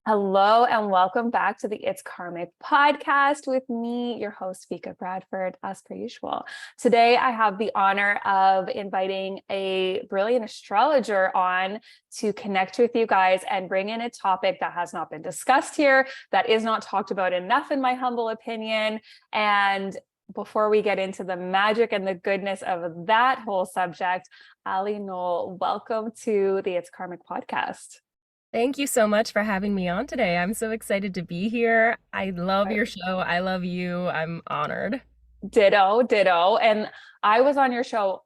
Hello and welcome back to the It's Karmic podcast with me, your host, Vika Bradford, as per usual. Today, I have the honor of inviting a brilliant astrologer on to connect with you guys and bring in a topic that has not been discussed here, that is not talked about enough, in my humble opinion. And before we get into the magic and the goodness of that whole subject, Alli Noll, welcome to the It's Karmic podcast. Thank you so much for having me on today. I'm so excited to be here. I love your show. I love you. I'm honored. Ditto, ditto. And I was on your show.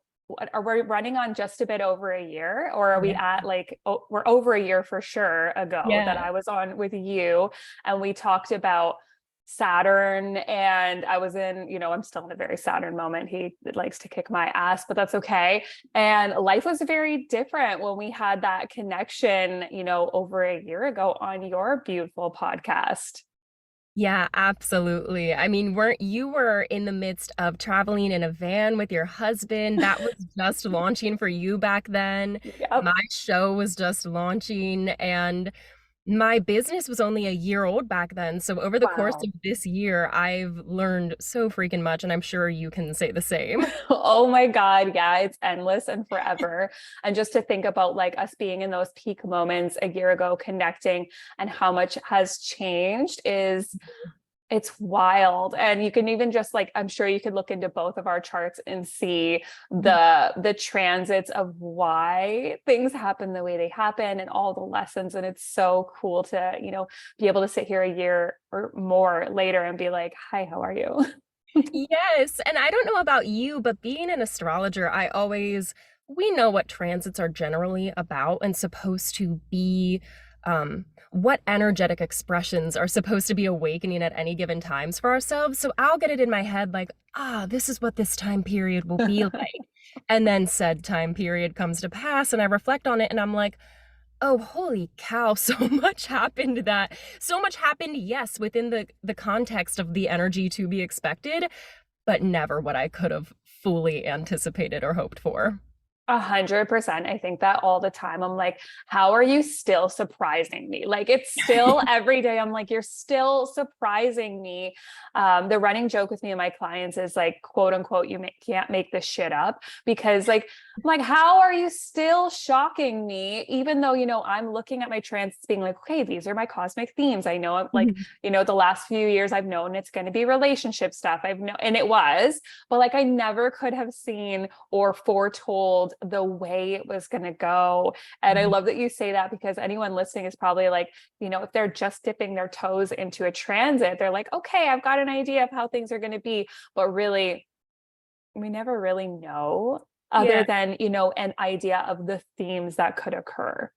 Are we running on just a bit over a year, or are we Yeah. at like, oh, we're over a year for sure ago that Yeah. I was on with you and we talked about Saturn, and I was in, I'm still in a very Saturn moment. He likes to kick my ass, but that's okay. And life was very different when we had that connection, over a year ago on your beautiful podcast. Yeah, absolutely. I mean, weren't you were in the midst of traveling in a van with your husband? That was just launching for you back then. Yep. My show was just launching, and my business was only a year old back then. So over the course Wow. of this year, I've learned so freaking much, and I'm sure you can say the same. Oh my God. Yeah, it's endless and forever. And just to think about like us being in those peak moments a year ago, connecting and how much has changed is it's wild. And you can even just like, I'm sure you could look into both of our charts and see the transits of why things happen the way they happen and all the lessons. And it's so cool to, be able to sit here a year or more later and be like, hi, how are you? Yes, and I don't know about you, but being an astrologer, we know what transits are generally about and supposed to be, what energetic expressions are supposed to be awakening at any given times for ourselves. So I'll get it in my head like, this is what this time period will be like. And then said time period comes to pass, and I reflect on it and I'm like, oh, holy cow, so much happened, yes, within the context of the energy to be expected, but never what I could have fully anticipated or hoped for. 100%. I think that all the time. I'm like, how are you still surprising me? Like it's still every day. I'm like, you're still surprising me. The running joke with me and my clients is like, quote unquote, can't make this shit up because I'm like, how are you still shocking me? Even though, I'm looking at my transits being like, okay, these are my cosmic themes. I know I'm like, the last few years I've known it's going to be relationship stuff. And it was, but like, I never could have seen or foretold the way it was going to go. And I love that you say that because anyone listening is probably like, if they're just dipping their toes into a transit, they're like, okay, I've got an idea of how things are going to be. But really, we never really know other Yeah, than, an idea of the themes that could occur.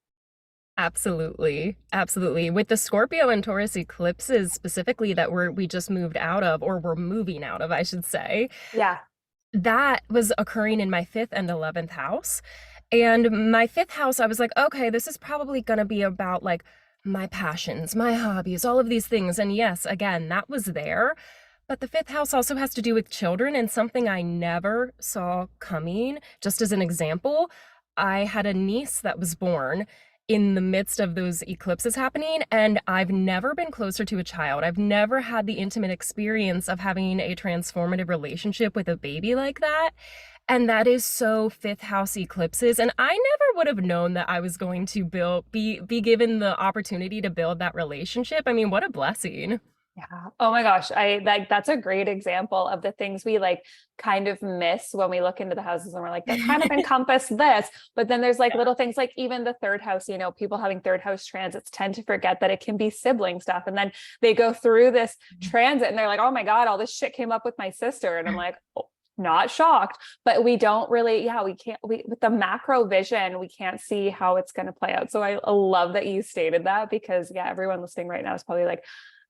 absolutely. Absolutely. With the Scorpio and Taurus eclipses specifically that we just moved out of, or we're moving out of, I should say, Yeah. that was occurring in my fifth and 11th house. And my fifth house, I was like, okay, this is probably going to be about like my passions, my hobbies, all of these things. And yes, again, that was there. But the fifth house also has to do with children and something I never saw coming. Just as an example, I had a niece that was born in the midst of those eclipses happening, and I've never been closer to a child. I've never had the intimate experience of having a transformative relationship with a baby like that. And that is so fifth house eclipses. And I never would have known that I was going to be given the opportunity to build that relationship. I mean, what a blessing. Yeah. Oh my gosh. I like that's a great example of the things we like kind of miss when we look into the houses and we're like, that kind of encompass this. But then there's like little things like even the third house, people having third house transits tend to forget that it can be sibling stuff. And then they go through this transit and they're like, oh my God, all this shit came up with my sister. And I'm like, oh, not shocked, but we don't really, with the macro vision, we can't see how it's going to play out. So I love that you stated that because everyone listening right now is probably like,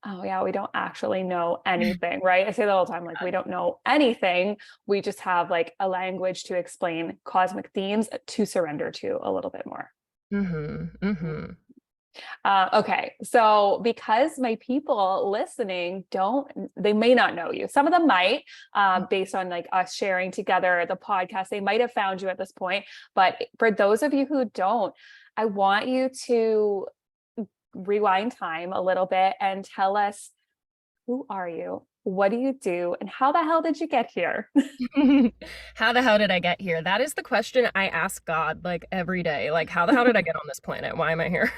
oh yeah, we don't actually know anything, right? I say that all the time, like we don't know anything. We just have like a language to explain cosmic themes to surrender to a little bit more. Mm-hmm. Mm-hmm. Okay, so because my people listening they may not know you. Some of them might, based on like us sharing together the podcast, they might have found you at this point. But for those of you who don't, I want you to rewind time a little bit and tell us, who are you? What do you do? And how the hell did you get here? How the hell did I get here? That is the question I ask God like every day. Like, how the hell did I get on this planet? Why am I here?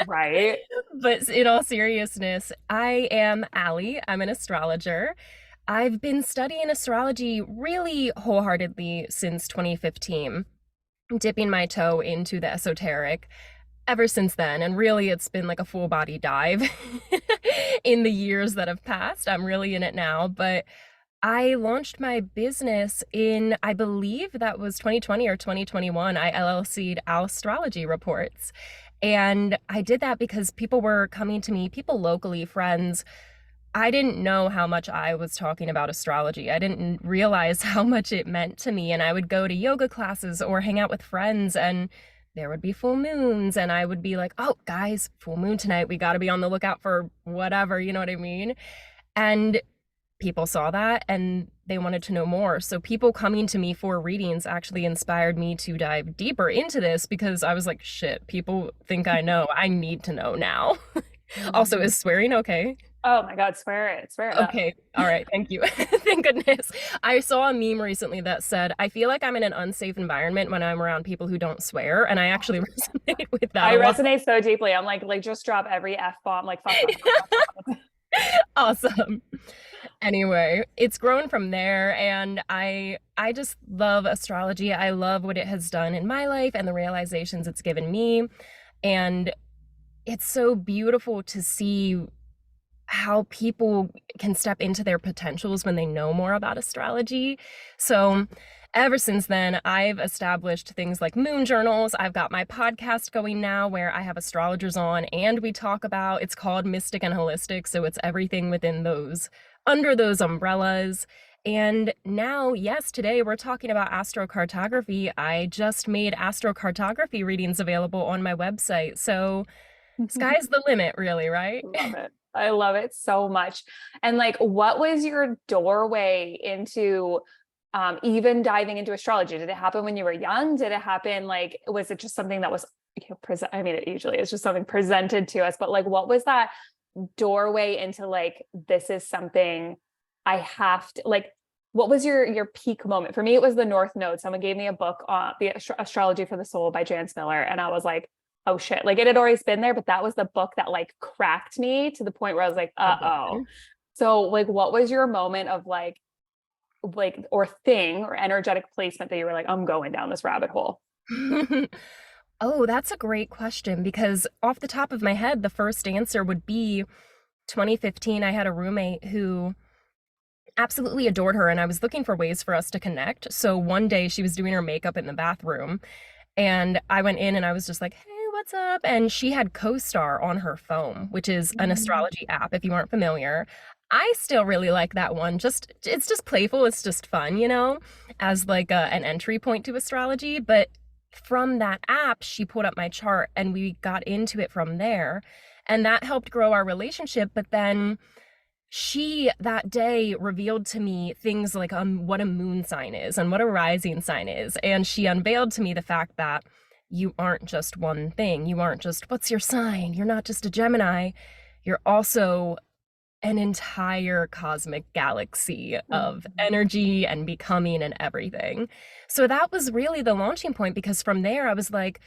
Right. But in all seriousness, I am Alli. I'm an astrologer. I've been studying astrology really wholeheartedly since 2015, dipping my toe into the esoteric ever since then. And really, it's been like a full body dive in the years that have passed. I'm really in it now. But I launched my business in, I believe that was 2020 or 2021. I LLC'd Al-strology reports. And I did that because people were coming to me, people locally, friends. I didn't know how much I was talking about astrology. I didn't realize how much it meant to me. And I would go to yoga classes or hang out with friends, and there would be full moons. And I would be like, oh, guys, full moon tonight. We got to be on the lookout for whatever. You know what I mean? And people saw that and they wanted to know more. So people coming to me for readings actually inspired me to dive deeper into this, because I was like, shit, people think I know. I need to know now. Also, is swearing okay? Oh my God, swear it up. Okay. All right. Thank you. Thank goodness. I saw a meme recently that said, I feel like I'm in an unsafe environment when I'm around people who don't swear. And I actually resonate with that I a lot. resonate so deeply. I'm like just drop every F bomb, like fuck, fuck, fuck, fuck, fuck. Awesome. Anyway, it's grown from there, and I just love astrology. I love what it has done in my life and the realizations it's given me. And it's so beautiful to see how people can step into their potentials when they know more about astrology. So ever since then, I've established things like moon journals. I've got my podcast going now where I have astrologers on and we talk about, it's called Mystic and Holistic. So it's everything within those, under those umbrellas. And now, yes, today we're talking about Astro-Cartography. I just made Astro-Cartography readings available on my website. So sky's the limit, really, right? Love it. I love it so much. And like, what was your doorway into even diving into astrology? Did it happen when you were young? Did it happen like, was it just something that was, I mean, it usually is just something presented to us, but like, what was that doorway into like, this is something I have to like, what was your peak moment? For me, it was the North Node. Someone gave me a book on the Astrology for the Soul by Jan Miller. And I was like, oh shit, like it had always been there, but that was the book that like cracked me to the point where I was like, uh-oh. So like, what was your moment of like, or thing or energetic placement that you were like, I'm going down this rabbit hole? Oh, that's a great question, because off the top of my head, the first answer would be 2015. I had a roommate who absolutely adored her, and I was looking for ways for us to connect. So one day she was doing her makeup in the bathroom, and I went in and I was just like, hey, what's up? And she had CoStar on her phone, which is an astrology app, if you aren't familiar. I still really like that one. It's just playful. It's just fun, you know, as like an entry point to astrology. But from that app, she pulled up my chart and we got into it from there. And that helped grow our relationship. But then she that day revealed to me things like what a moon sign is and what a rising sign is. And she unveiled to me the fact that you aren't just one thing. You aren't just, what's your sign? You're not just a Gemini. You're also an entire cosmic galaxy of energy and becoming and everything. So that was really the launching point, because from there I was like,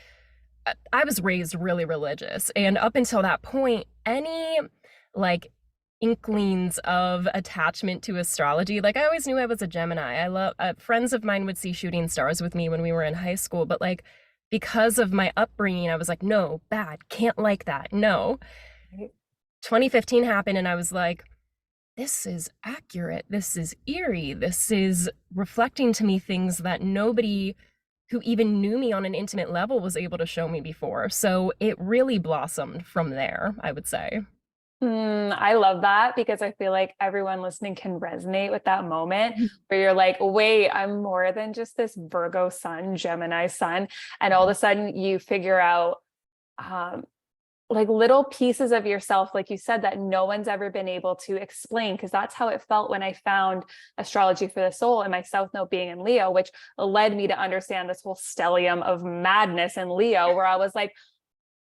I was raised really religious. And up until that point, any like inklings of attachment to astrology, like I always knew I was a Gemini. I love friends of mine would see shooting stars with me when we were in high school, but like because of my upbringing, I was like, no, bad, can't like that, no. 2015 happened and I was like, this is accurate, this is eerie, this is reflecting to me things that nobody who even knew me on an intimate level was able to show me before. So it really blossomed from there, I would say. I love that, because I feel like everyone listening can resonate with that moment where you're like, wait, I'm more than just this Virgo sun, Gemini sun. And all of a sudden you figure out like little pieces of yourself, like you said, that no one's ever been able to explain. Because that's how it felt when I found Astrology for the Soul and my South Node being in Leo, which led me to understand this whole stellium of madness in Leo, where I was like,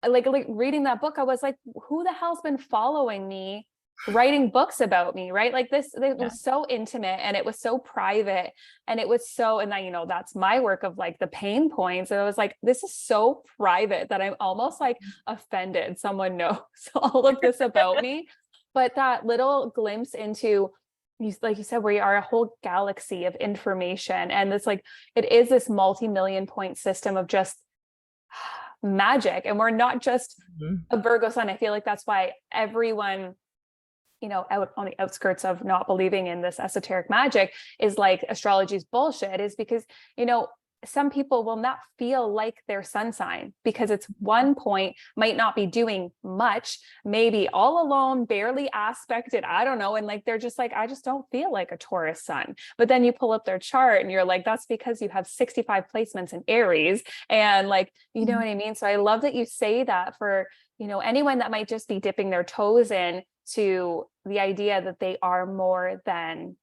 like reading that book, I was like, who the hell's been following me, writing books about me, right? Like this, it Yeah. was so intimate and it was so private and it was so, and then, that's my work of like the pain points. And I was like, this is so private that I'm almost like offended someone knows all of this about me. But that little glimpse into, like you said, we are a whole galaxy of information. And it's like, it is this multi-million point system of just magic. And we're not just a Virgo sun. I feel like that's why everyone, out on the outskirts of not believing in this esoteric magic is like astrology's bullshit, is because, some people will not feel like their sun sign because it's one point, might not be doing much, maybe all alone, barely aspected, I don't know. And like, they're just like, I just don't feel like a Taurus sun. But then you pull up their chart and you're like, that's because you have 65 placements in Aries. And like, you know what I mean? So I love that you say that for, anyone that might just be dipping their toes in to the idea that they are more than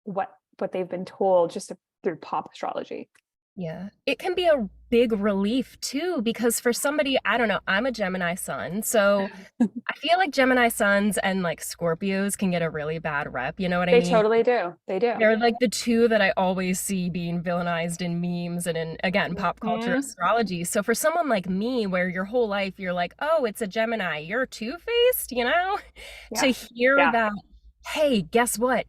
what they've been told just through pop astrology. Yeah, it can be a big relief too, because for somebody, I don't know, I'm a Gemini sun, so I feel like Gemini suns and like Scorpios can get a really bad rep, you know what I They mean? totally do. They do. They're like the two that I always see being villainized in memes and in, again, pop culture Mhm. astrology. So for someone like me, where your whole life you're like, oh, it's a Gemini, you're two-faced, to Yeah. hear Yeah. that, hey, guess what?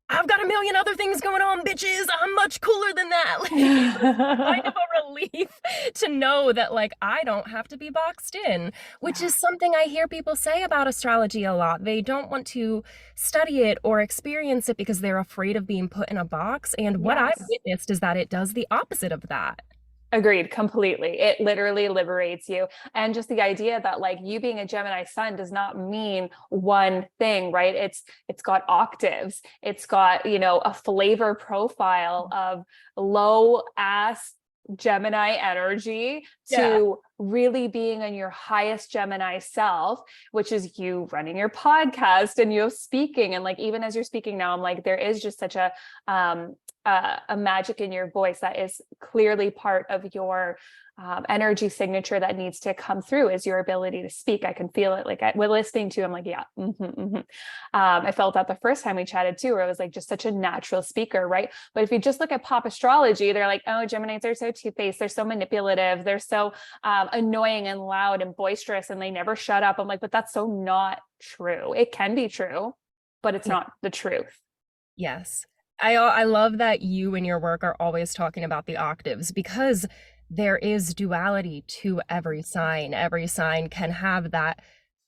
I've got a million other things going on, bitches. I'm much cooler than that. Like, it was kind of a relief to know that, like, I don't have to be boxed in, which is something I hear people say about astrology a lot. They don't want to study it or experience it because they're afraid of being put in a box. And what I've Yes. witnessed is that it does the opposite of that. Agreed, completely. It literally liberates you. And just the idea that like you being a Gemini sun does not mean one thing, right? It's got octaves. It's got, a flavor profile of low ass Gemini energy Yeah. to really being in your highest Gemini self, which is you running your podcast and you speaking. And like, even as you're speaking now, I'm like, there is just such a magic in your voice that is clearly part of your energy signature that needs to come through is your ability to speak. I can feel it. Like we're listening to, I'm like, yeah. I felt that the first time we chatted too, where I was like just such a natural speaker, right? But if you just look at pop astrology, they're like, oh, Geminis are so two-faced. They're so manipulative. They're so annoying and loud and boisterous, and they never shut up. I'm like, but that's so not true. It can be true, but it's Yeah. not the truth. Yes. I love that you and your work are always talking about the octaves because there is duality to every sign. Every sign can have that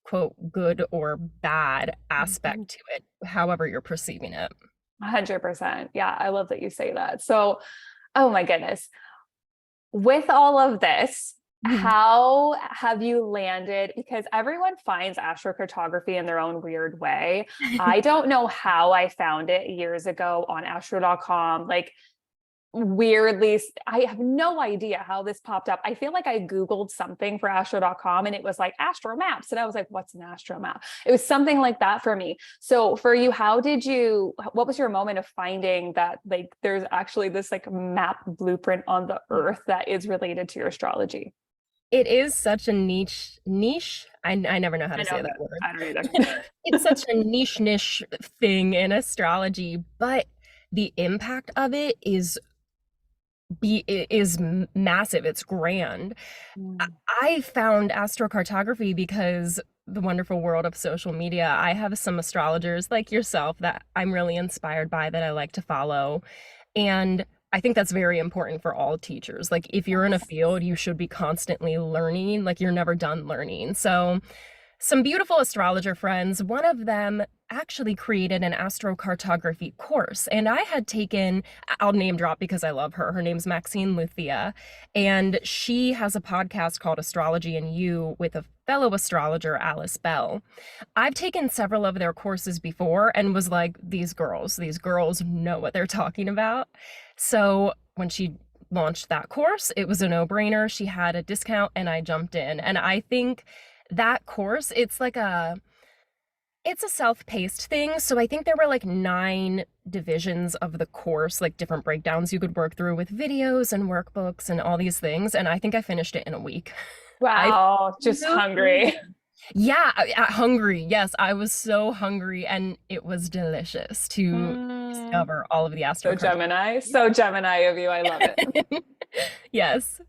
quote good or bad aspect to it, however you're perceiving it. 100%. Yeah, I love that you say that. So, oh my goodness. With all of this, how have you landed? Because everyone finds astrocartography in their own weird way. I don't know how I found it years ago on astro.com. Like, weirdly, I have no idea how this popped up. I feel like I Googled something for astro.com and it was like astro maps. And I was like, what's an astro map? It was something like that for me. So for you, what was your moment of finding that like there's actually this like map blueprint on the earth that is related to your astrology? It is such a niche. I never know how to say that word. I don't either. It's such a niche thing in astrology, but the impact of it is massive. It's grand. I found astrocartography because the wonderful world of social media. I have some astrologers like yourself that I'm really inspired by that I like to follow. And I think that's very important for all teachers. Like if you're in a field, you should be constantly learning, like you're never done learning. So some beautiful astrologer friends, one of them actually created an astrocartography course. And I had taken, I'll name drop because I love her. Her name's Maxine Luthia. And she has a podcast called Astrology and You with a fellow astrologer, Alice Bell. I've taken several of their courses before and was like, these girls know what they're talking about. So when she launched that course, it was a no-brainer. She had a discount and I jumped in. And I think that course, it's a self-paced thing. So I think there were like 9 divisions of the course, like different breakdowns you could work through with videos and workbooks and all these things. And I think I finished it in a week. I Wow, just flew hungry. Yeah, hungry. Yes, I was so hungry, and it was delicious to Mm, discover all of the so astrocartography. Gemini, so Gemini of you. I love it. Yes.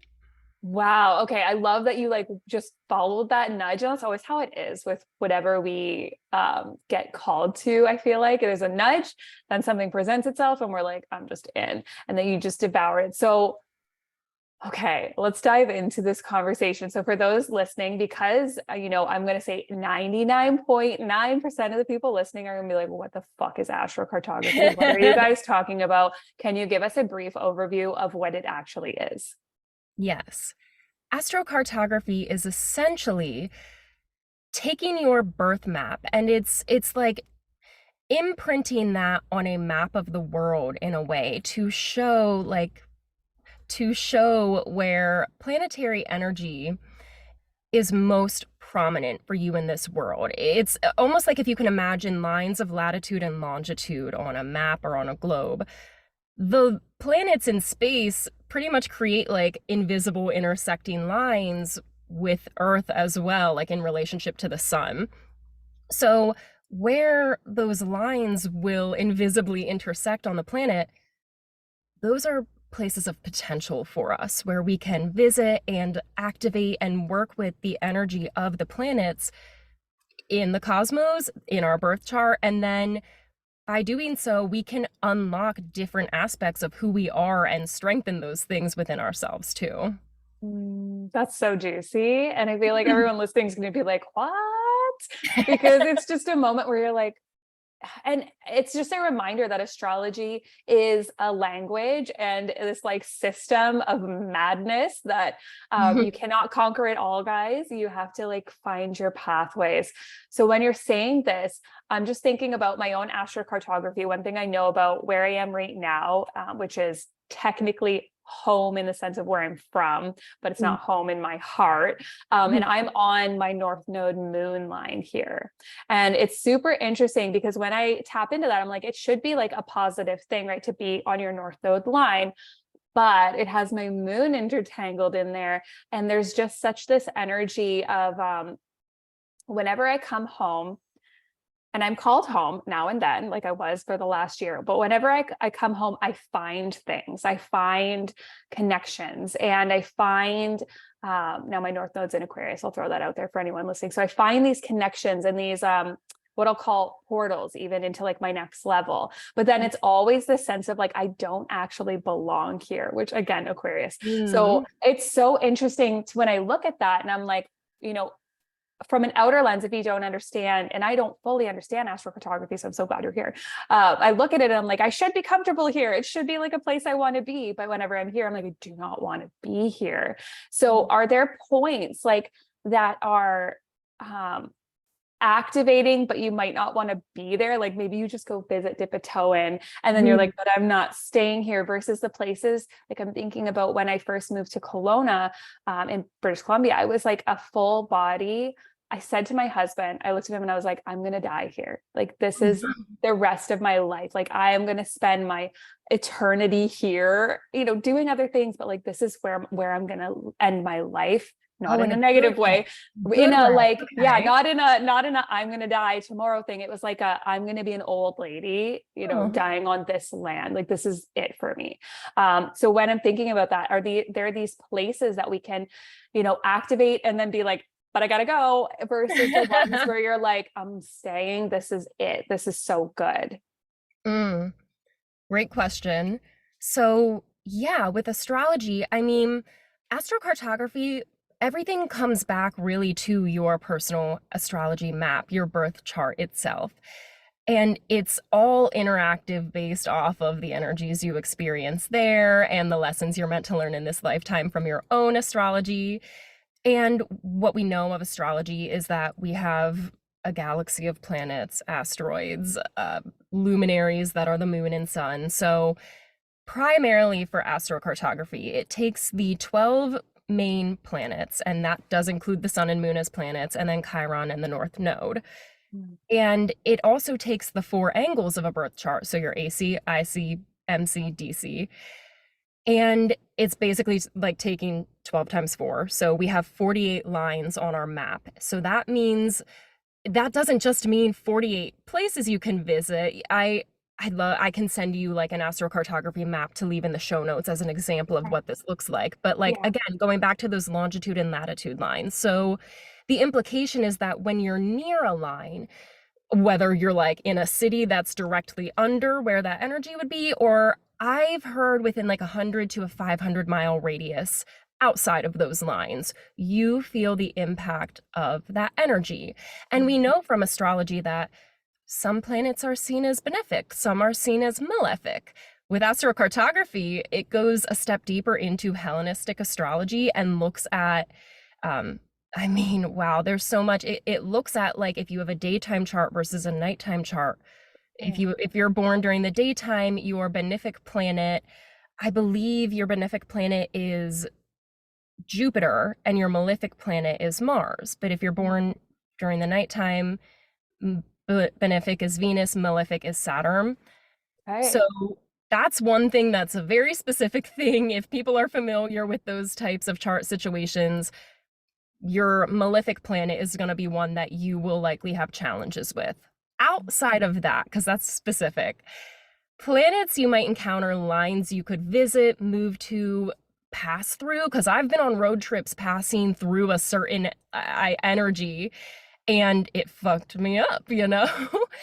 Wow. Okay. I love that you like just followed that nudge. And that's always how it is with whatever we get called to. I feel like it is a nudge, then something presents itself and we're like, I'm just in. And then you just devour it. So, okay, let's dive into this conversation. So for those listening, because I'm going to say 99.9% of the people listening are going to be like, well, what the fuck is astrocartography? What are you guys talking about? Can you give us a brief overview of what it actually is? Yes. Astrocartography is essentially taking your birth map, and it's like imprinting that on a map of the world in a way to show where planetary energy is most prominent for you in this world. It's almost like if you can imagine lines of latitude and longitude on a map or on a globe. The planets in space pretty much create like invisible intersecting lines with Earth as well, like in relationship to the sun. So, where those lines will invisibly intersect on the planet, those are places of potential for us where we can visit and activate and work with the energy of the planets in the cosmos, in our birth chart, and then by doing so, we can unlock different aspects of who we are and strengthen those things within ourselves too. That's so juicy. And I feel like everyone listening is going to be like, what? Because it's just a moment where you're like, and it's just a reminder that astrology is a language and this like system of madness that you cannot conquer it all, guys. You have to like find your pathways. So when you're saying this, I'm just thinking about my own astrocartography. One thing I know about where I am right now, which is technically home in the sense of where I'm from, but it's not home in my heart. And I'm on my North Node moon line here. And it's super interesting because when I tap into that, I'm like, it should be like a positive thing, right? To be on your North Node line. But it has my moon intertangled in there. And there's just such this energy of whenever I come home, and I'm called home now and then, like I was for the last year. But whenever I come home, I find things, I find connections, and I find now my North Node's in Aquarius. I'll throw that out there for anyone listening. So I find these connections and these what I'll call portals even into like my next level. But then it's always the sense of like, I don't actually belong here, which again, Aquarius. So it's so interesting when I look at that and I'm like, from an outer lens, if you don't understand, and I don't fully understand astrocartography, so I'm so glad you're here. I look at it and I'm like, I should be comfortable here. It should be like a place I want to be. But whenever I'm here, I'm like, I do not want to be here. So are there points like that are activating, but you might not want to be there? Like maybe you just go visit, dip a toe in, and then you're like, but I'm not staying here, versus the places like I'm thinking about when I first moved to Kelowna in British Columbia. I was like a full body. I said to my husband, I looked at him and I was like, I'm going to die here. Like, this is the rest of my life. Like, I am going to spend my eternity here, doing other things, but like, this is where I'm going to end my life. Not in a negative way, in a like, yeah, not in a I'm going to die tomorrow thing. It was like I'm going to be an old lady, dying on this land. Like, this is it for me. So when I'm thinking about that, there are these places that we can, activate and then be like, but I gotta go, versus the ones where you're like, I'm staying. This is it. This is so good. Great question. So, yeah, with astrology, I mean, astrocartography, everything comes back really to your personal astrology map, your birth chart itself. And it's all interactive based off of the energies you experience there and the lessons you're meant to learn in this lifetime from your own astrology. And what we know of astrology is that we have a galaxy of planets, asteroids, luminaries that are the moon and sun. So primarily for astrocartography, it takes the 12 main planets, and that does include the sun and moon as planets, and then Chiron and the North Node. And it also takes the 4 angles of a birth chart. So your AC, IC, MC, DC. And it's basically like taking 12 times 4. So we have 48 lines on our map. So that means that doesn't just mean 48 places you can visit. I can send you like an Astro-Cartography map to leave in the show notes as an example of what this looks like. But like Yeah. again, going back to those longitude and latitude lines. So the implication is that when you're near a line, whether you're like in a city that's directly under where that energy would be, or I've heard within like 100 to a 500-mile radius outside of those lines, you feel the impact of that energy. And we know from astrology that some planets are seen as benefic, some are seen as malefic. With astrocartography, it goes a step deeper into Hellenistic astrology and looks at um, I mean, wow, there's so much. It looks at like if you have a daytime chart versus a nighttime chart. If you're born during the daytime, your benefic planet, I believe your benefic planet is Jupiter and your malefic planet is Mars. But if you're born during the nighttime, benefic is Venus, malefic is Saturn. So Okay. that's one thing that's a very specific thing. If people are familiar with those types of chart situations, your malefic planet is going to be one that you will likely have challenges with. Outside of that, because that's specific, planets you might encounter, lines you could visit, move to, pass through, because I've been on road trips passing through a certain energy and it fucked me up, you know?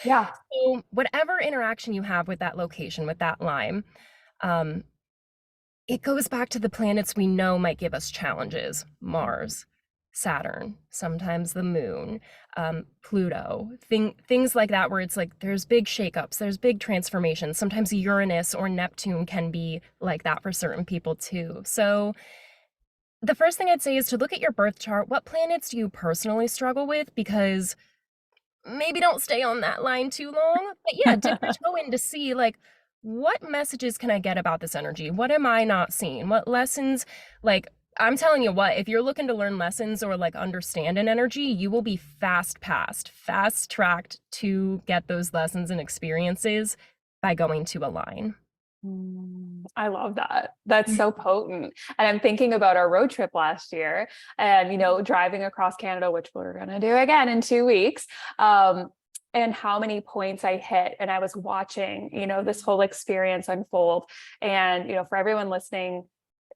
Yeah. So whatever interaction you have with that location, with that line, um, it goes back to the planets we know might give us challenges. Mars, Saturn, sometimes the moon, Pluto, things like that, where it's like there's big shakeups, there's big transformations. Sometimes Uranus or Neptune can be like that for certain people too. So the first thing I'd say is to look at your birth chart. What planets do you personally struggle with? Because maybe don't stay on that line too long. But yeah, dip your toe in to see like what messages can I get about this energy? What am I not seeing? What lessons, like I'm telling you what, if you're looking to learn lessons or like understand an energy, you will be fast tracked to get those lessons and experiences by going to a line. I love that. That's so potent. And I'm thinking about our road trip last year and, driving across Canada, which we're going to do again in 2 weeks. And how many points I hit. And I was watching, this whole experience unfold. And, for everyone listening,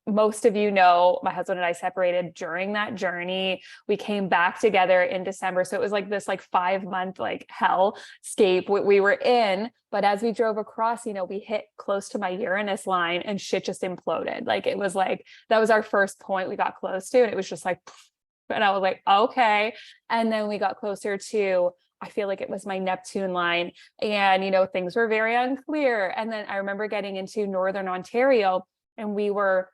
most of my husband and I separated during that journey. We came back together in December. So it was like this 5-month hellscape we were in. But as we drove across, we hit close to my Uranus line and shit just imploded. Like it was like, that was our first point we got close to. And it was just like, and I was like, okay. And then we got closer to, I feel like it was my Neptune line. And, things were very unclear. And then I remember getting into Northern Ontario and we were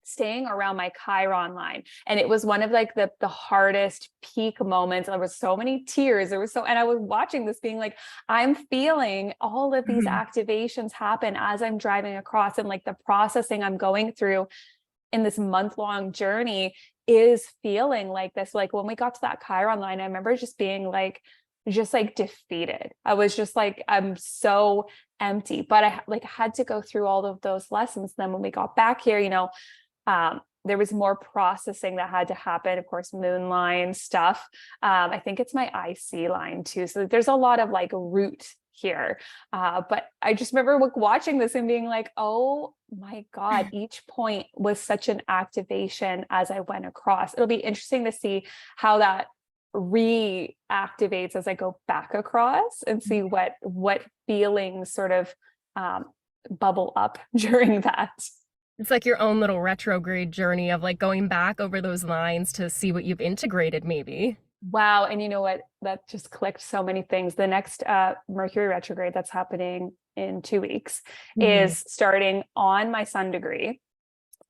staying around my Chiron line. And it was one of the hardest peak moments. There was so many tears. And I was watching this being like, I'm feeling all of these activations happen as I'm driving across, and like the processing I'm going through in this month-long journey is feeling like this. Like when we got to that Chiron line, I remember just being like, defeated. I was just like, I'm so empty, but I had to go through all of those lessons. Then when we got back here, there was more processing that had to happen. Of course, moon line stuff. I think it's my IC line too. So there's a lot of root here. But I just remember watching this and being like, oh my God, each point was such an activation as I went across. It'll be interesting to see how that reactivates as I go back across and see what feelings sort of bubble up during that. It's like your own little retrograde journey of like going back over those lines to see what you've integrated maybe. Wow. And you know what? That just clicked so many things. The next Mercury retrograde that's happening in 2 weeks is starting on my sun degree.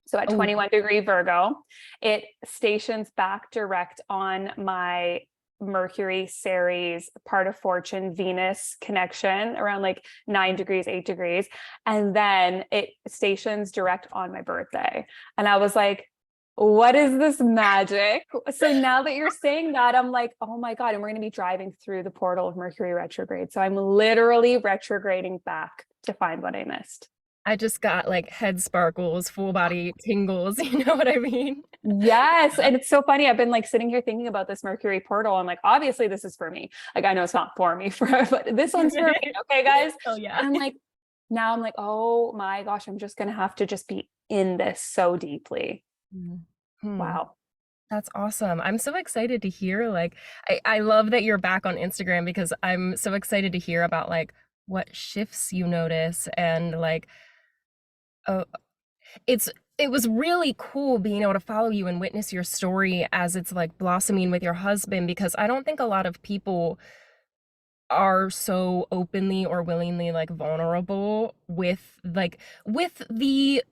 So at 21-degree Virgo, it stations back direct on my Mercury, Ceres, part of fortune, Venus connection around 9 degrees, 8 degrees. And then it stations direct on my birthday. And I was like, what is this magic? So now that you're saying that, I'm like, oh my God. And we're going to be driving through the portal of Mercury retrograde. So I'm literally retrograding back to find what I missed. I just got like head sparkles, full body tingles, you know what I mean? Yes. And it's so funny. I've been like sitting here thinking about this Mercury portal. I'm like, obviously this is for me. Like, I know it's not for me for, but this one's for me. Okay, guys. Oh yeah. And I'm like, now I'm like, oh my gosh, I'm just going to have to just be in this so deeply. Hmm. Wow. That's awesome. I'm so excited to hear like I love that you're back on Instagram because I'm so excited to hear about like what shifts you notice and like oh it's it was really cool being able to follow you and witness your story as it's like blossoming with your husband because I don't think a lot of people are so openly or willingly like vulnerable with the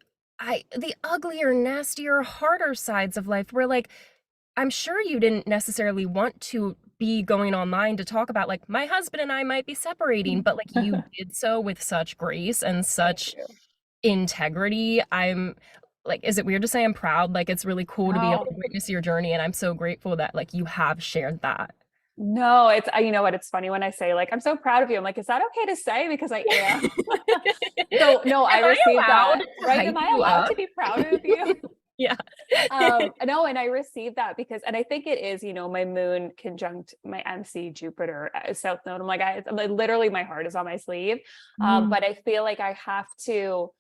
uglier, nastier, harder sides of life where like I'm sure you didn't necessarily want to be going online to talk about like my husband and I might be separating, but like you did so with such grace and Thank such you. integrity. I'm like, is it weird to say I'm proud? Like it's really cool to be able No, to witness your journey and I'm so grateful that like you have shared that. no, it's, you know what? It's funny when I say like, I'm so proud of you. I'm like, is that okay to say? Because I am. So no, I Am I received allowed that, to right? Am hype I you allowed up? to be proud of you? Yeah. No, and I received that because, and I think it is, you know, my moon conjunct my MC Jupiter South Node. I'm like, literally my heart is on my sleeve. Mm, But I feel like I have to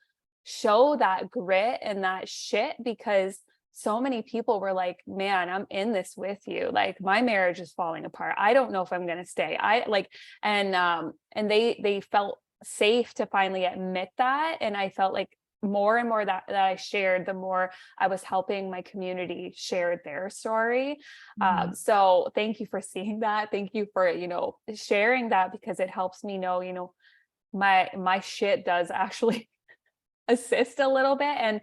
show that grit and that shit because so many people were like, man, I'm in this with you. Like my marriage is falling apart. I don't know if I'm going to stay. I like, and they felt safe to finally admit that. And I felt like more and more that I shared, the more I was helping my community share their story. mm. So thank you for seeing that. Thank you for, you know, sharing that because it helps me know, you know, my shit does actually assist a little bit. And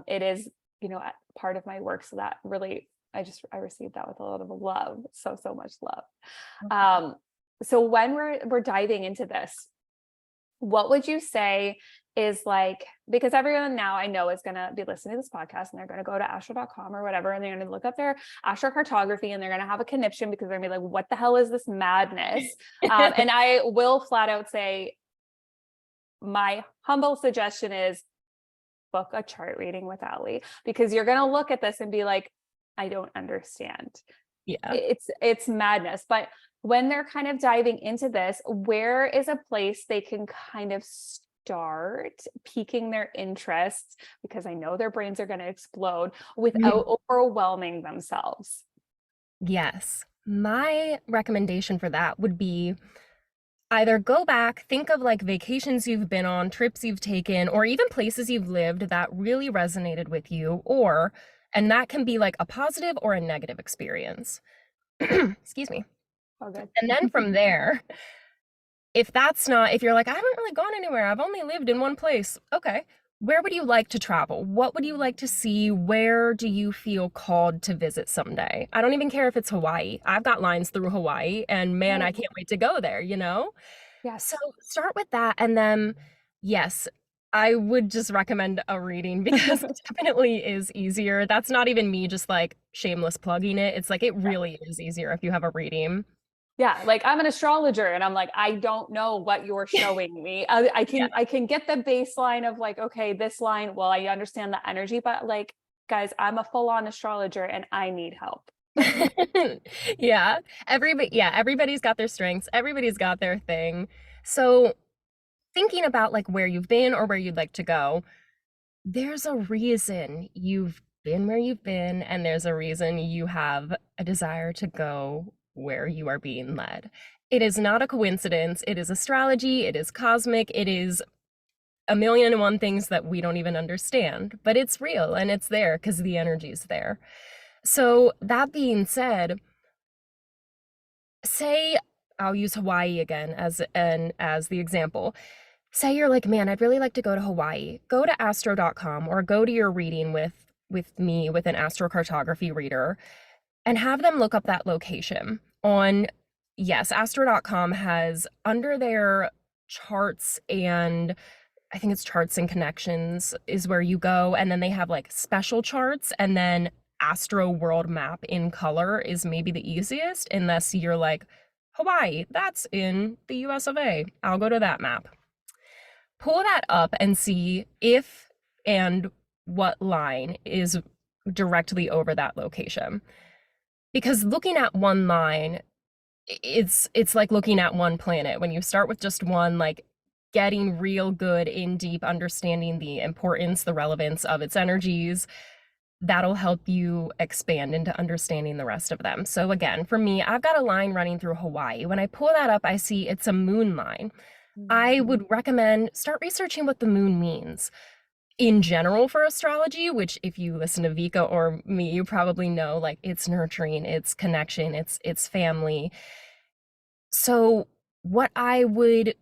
it is, you know, part of my work. So that really, I received that with a lot of love. So much love. Um, so when we're diving into this, what would you say is like, because everyone now I know is going to be listening to this podcast and they're going to go to astro.com or whatever, and they're going to look up their Astro-Cartography and they're going to have a conniption because they're going to be like, what the hell is this madness? And I will flat out say, my humble suggestion is book a chart reading with Alli because you're going to look at this and be like, I don't understand. Yeah. It's madness. But when they're kind of diving into this, where is a place they can kind of start piquing their interests, because I know their brains are going to explode, without overwhelming themselves? Yes. My recommendation for that would be either go back, think of like vacations you've been on, trips you've taken, or even places you've lived that really resonated with you, and that can be like a positive or a negative experience. Excuse me. Oh, good. And then from there, if you're like, I haven't really gone anywhere, I've only lived in one place. Okay. Where would you like to travel? What would you like to see? Where do you feel called to visit someday? I don't even care if it's Hawaii. I've got lines through Hawaii, and man, I Oh, can't wait to go there, you know? So yes. start with that. And then, yes, I would just recommend a reading because it definitely is easier. That's not even me just like shameless plugging it. It's like it really is easier if you have a reading. Yeah, like I'm an astrologer and I'm like, I don't know what you're showing me. Yeah. I can get the baseline of like, okay, this line, well, I understand the energy, but like, guys, I'm a full-on astrologer and I need help. Yeah. Everybody's got their strengths. Everybody's got their thing. So thinking about like where you've been or where you'd like to go, there's a reason you've been where you've been, and there's a reason you have a desire to go where you are being led. It is not a coincidence. It is astrology, it is cosmic, it is a million and one things that we don't even understand, but it's real and it's there because the energy's there. So, that being said, say I'll use Hawaii again as the example. Say you're like, man, I'd really like to go to Hawaii. Go to astro.com or go to your reading with me with an astrocartography reader and have them look up that location on, yes, astro.com has under their charts, and I think it's charts and connections is where you go, and then they have like special charts, and then Astro World Map in color is maybe the easiest unless you're like, Hawaii, that's in the US of A. I'll go to that map. pull that up and see if and what line is directly over that location. Because looking at one line, it's like looking at one planet. When you start with just one, like getting real good in deep understanding the importance, the relevance of its energies, that'll help you expand into understanding the rest of them. So again, for me, I've got a line running through Hawaii. When I pull that up, I see it's a moon line. I would recommend start researching what the moon means in general for astrology, which if you listen to Vika or me, you probably know, like it's nurturing, it's connection, it's family. So what I would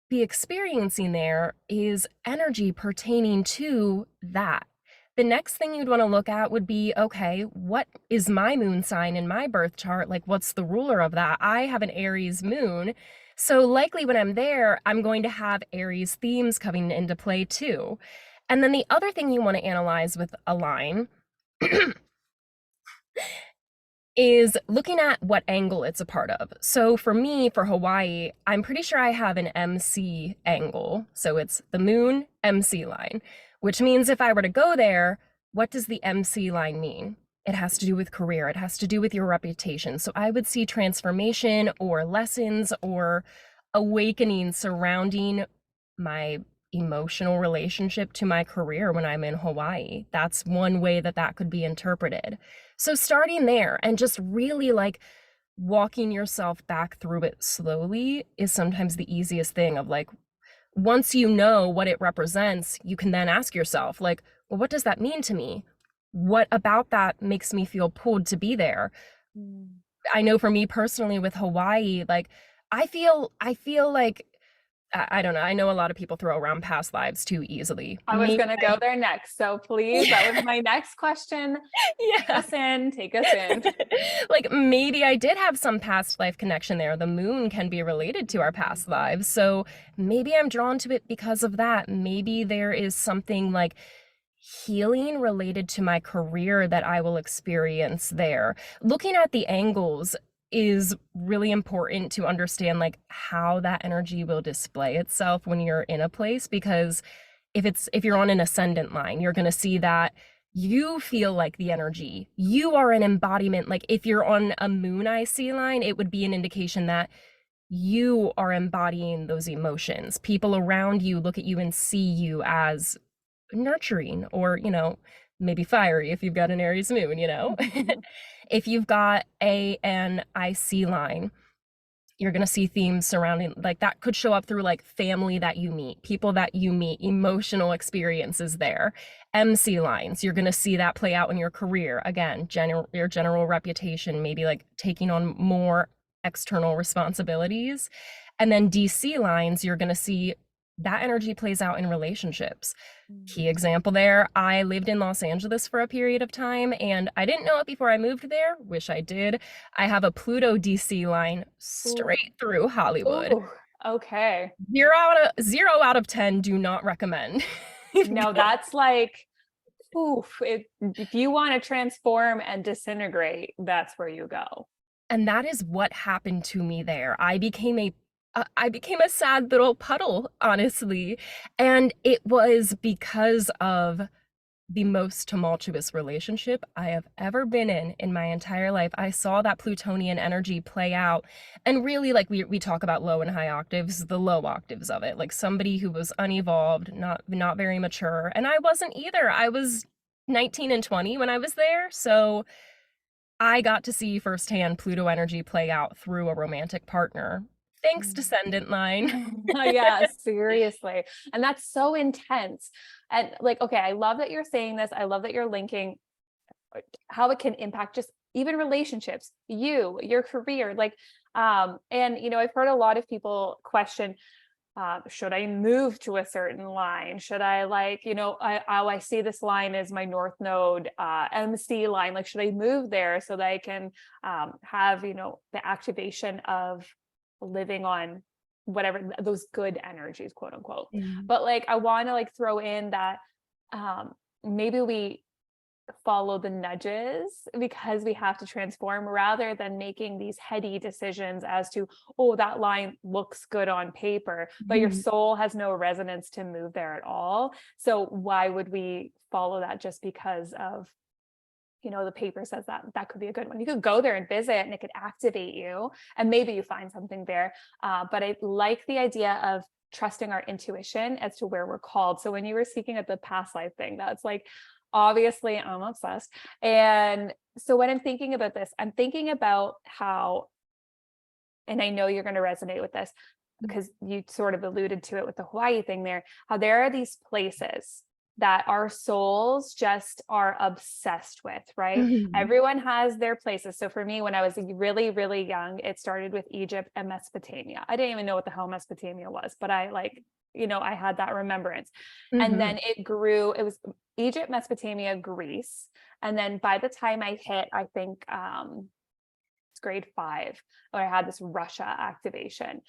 be experiencing there is energy pertaining to that. The next thing you'd want to look at would be, okay, what is my moon sign in my birth chart? Like, what's the ruler of that? I have an Aries moon. So likely when I'm there, I'm going to have Aries themes coming into play too. And then the other thing you want to analyze with a line is looking at what angle it's a part of. So for me, for Hawaii, I'm pretty sure I have an MC angle. So it's the moon MC line, which means if I were to go there, what does the MC line mean? It has to do with career. It has to do with your reputation. So I would see transformation or lessons or awakening surrounding my emotional relationship to my career when I'm in Hawaii. That's one way that that could be interpreted. So starting there and just really like walking yourself back through it slowly is sometimes the easiest thing of like, once you know what it represents, you can then ask yourself like, well, what does that mean to me? What about that makes me feel pulled to be there? I know for me personally with Hawaii, like I feel like I don't know. I know a lot of people throw around past lives too easily. I was going to go there next. So please, that was my next question. Take Yeah. us in, take us in. Like maybe I did have some past life connection there. The moon can be related to our past lives. So maybe I'm drawn to it because of that. Maybe there is something like healing related to my career that I will experience there. Looking at the angles is really important to understand like how that energy will display itself when you're in a place, because if you're on an ascendant line, you're going to see that you feel like the energy. You are an embodiment. Like if you're on a moon IC line, it would be an indication that you are embodying those emotions. People around you look at you and see you as nurturing or, maybe fiery if you've got an Aries moon. If you've got an IC line, you're going to see themes surrounding like that could show up through like family that you meet, people that you meet, emotional experiences there. MC lines, you're going to see that play out in your career. Again, your general reputation, maybe like taking on more external responsibilities. And then DC lines, you're going to see that energy plays out in relationships. Key example there, I lived in Los Angeles for a period of time and I didn't know it before I moved there. Wish I did. I have a Pluto DC line straight through Hollywood. Ooh, okay. 0 out of 10 do not recommend. No, that's like, oof, if you want to transform and disintegrate, that's where you go. And that is what happened to me there. I became a sad little puddle, honestly. And it was because of the most tumultuous relationship I have ever been in my entire life. I saw that Plutonian energy play out. And really, like we talk about low and high octaves, the low octaves of it, like somebody who was unevolved, not very mature. And I wasn't either. I was 19 and 20 when I was there. So I got to see firsthand Pluto energy play out through a romantic partner. Thanks, descendant line. Yeah, seriously. And that's so intense. And like, okay, I love that you're saying this. I love that you're linking how it can impact just even relationships, your career. Like, and I've heard a lot of people question, should I move to a certain line? Should I I see this line as my North Node, MC line. Like, should I move there so that I can have, the activation of living on whatever those good energies, quote unquote. But like, I want to like throw in that maybe we follow the nudges because we have to transform rather than making these heady decisions as to, oh, that line looks good on paper, but your Mhm. soul has no resonance to move there at all. So why would we follow that just because of, the paper says that that could be a good one? You could go there and visit and it could activate you and maybe you find something there. But I like the idea of trusting our intuition as to where we're called. So when you were speaking of the past life thing, that's like, obviously I'm obsessed. And so when I'm thinking about this, I'm thinking about how, and I know you're going to resonate with this because you sort of alluded to it with the Hawaii thing there, how there are these places that our souls just are obsessed with, right? Mhm. Everyone has their places. So for me, when I was really, really young, it started with Egypt and Mesopotamia. I didn't even know what the hell Mesopotamia was, but I like, I had that remembrance. And Mhm. then it grew, it was Egypt, Mesopotamia, Greece. And then by the time I hit, I think, it's grade 5 where I had this Russia activation.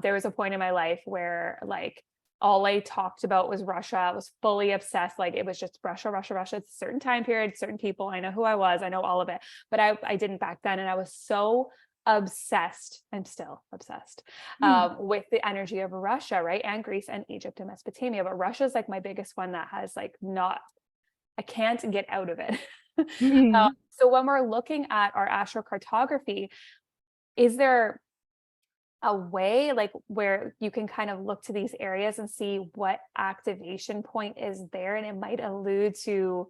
There was a point in my life where like all I talked about was Russia. I was fully obsessed. Like it was just Russia, Russia, Russia. It's a certain time period, certain people. I know who I was. I know all of it, but I didn't back then. And I was so obsessed. I'm still obsessed Mhm. with the energy of Russia, right? And Greece and Egypt and Mesopotamia. But Russia is like my biggest one that has like not, I can't get out of it. Mhm. So when we're looking at our astrocartography, is there a way like where you can kind of look to these areas and see what activation point is there? And it might allude to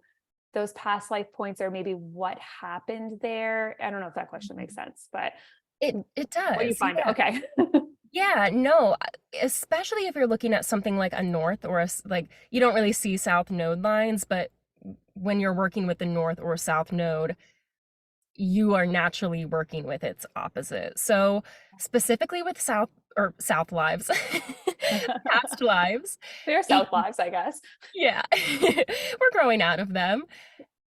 those past life points or maybe what happened there. I don't know if that question makes sense, but It what do you does, find? yeah. Okay. Yeah, no, especially if you're looking at something like a north or like you don't really see south node lines, but when you're working with the north or south node, you are naturally working with its opposite. So specifically with south lives, past lives, They're it, South lives, I guess. yeah, we're growing out of them.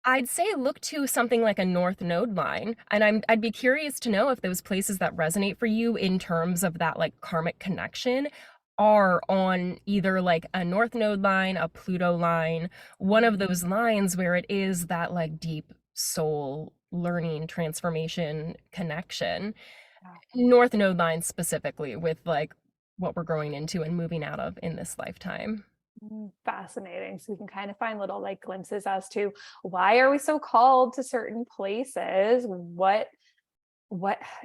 I'd say look to something like a north node line, and I'd be curious to know if those places that resonate for you in terms of that like karmic connection are on either like a north node line, a Pluto line, one of those lines where it is that like deep soul learning transformation connection. North node line specifically with like what we're growing into and moving out of in this lifetime. Fascinating. So we can kind of find little like glimpses as to why are we so called to certain places? What